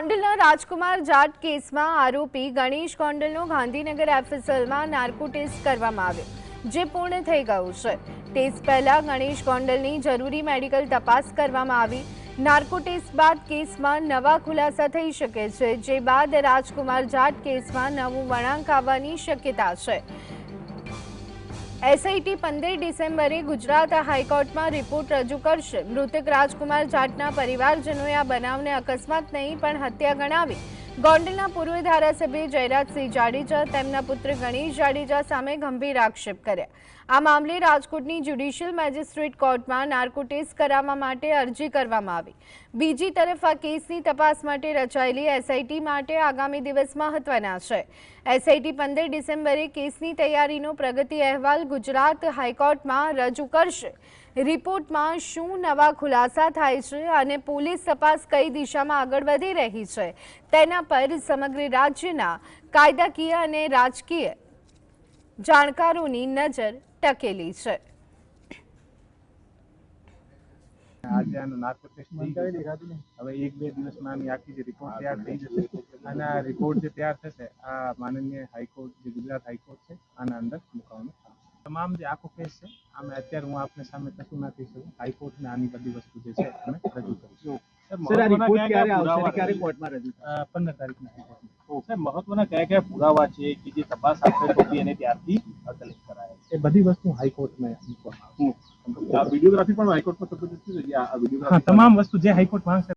ગોંડલના રાજકુમાર જાટ કેસમાં આરોપી ગણેશ ગોંડલનો ગાંધીનગર એફએસએલમાં નાર્કો ટેસ્ટ કરવામાં આવ્યો, જે પૂર્ણ થઈ ગયું છે। ટેસ્ટ પહેલા ગણેશ ગોંડલની જરૂરી મેડિકલ તપાસ કરવામાં આવી। નાર્કો ટેસ્ટ બાદ કેસમાં નવા ખુલાસા થઈ શકે છે, જે બાદ રાજકુમાર જાટ કેસમાં નવું વળાંક આવવાની શક્યતા છે। એસઆઈટી 15 ડિસેમ્બરે ગુજરાત હાઈકોર્ટમાં રિપોર્ટ રજૂ કરશે। મૃતક રાજકુમાર જાટના પરિવારજનોએ આ બનાવને અકસ્માત નહીં પણ હત્યા ગણાવી ગોંડલના પૂર્વ ધારાસભ્ય જયરાજસિંહ જાડેજા તેમના પુત્ર ગણેશ જાડેજા સામે ગંભીર આક્ષેપ કર્યા। આ મામલે રાજકોટની જ્યુડિશિયલ મેજિસ્ટ્રેટ કોર્ટમાં નાર્કો ટેસ્ટ કરાવવા માટે અરજી કરવામાં આવી। બીજી તરફ આ કેસની તપાસ માટે રચાયેલી એસઆઈટી માટે આગામી દિવસ મહત્વના છે। એસઆઈટી 15 ડિસેમ્બરે કેસની તૈયારીનો પ્રગતિ અહેવાલ ગુજરાત હાઈકોર્ટમાં રજૂ કરશે। રિપોર્ટમાં શું નવા ખુલાસા થાય છે અને પોલીસ તપાસ કઈ દિશામાં આગળ વધી રહી છે તેના પર સમગ્ર રાજ્યના કાયદાકીય અને રાજકીય જાણકારોની નજર ટકેલી છે। આજે આનો નાર્કો ટેસ્ટ થઈ ગયો છે। હવે 1-2 દિવસમાં આની આખી જે રિપોર્ટ તૈયાર થઈ જશે અને આ રિપોર્ટ જે તૈયાર થશે આ માનનીય હાઈકોર્ટ જે ગુજરાત હાઈકોર્ટ છે આના અંદર મુકવાનો થશે। તમામ જે આખો કેસ છે આમે અત્યારે હું આપને સામે કશું ના કહી શકું। હાઈકોર્ટને આની બધી વસ્તુ જે છે અમે રજૂ કરીશું। સર, આ રિપોર્ટ ક્યારે આવશે અને ક્યારે કોર્ટમાં રજૂ થશે? 15 તારીખના હાઈકોર્ટમાં। સર, મહત્વના કયા પુરાવા છે કે જે તપાસ આપણે કરી અને ત્યારથી કલેક્ટ કરાયા છે? એ બધી વસ્તુ હાઈકોર્ટમાં મૂકવામાં આવશે। આ વિડીયોગ્રાફી પણ હાઈકોર્ટમાં થતું નથી? હા, તમામ વસ્તુ જે હાઈકોર્ટ માંગશે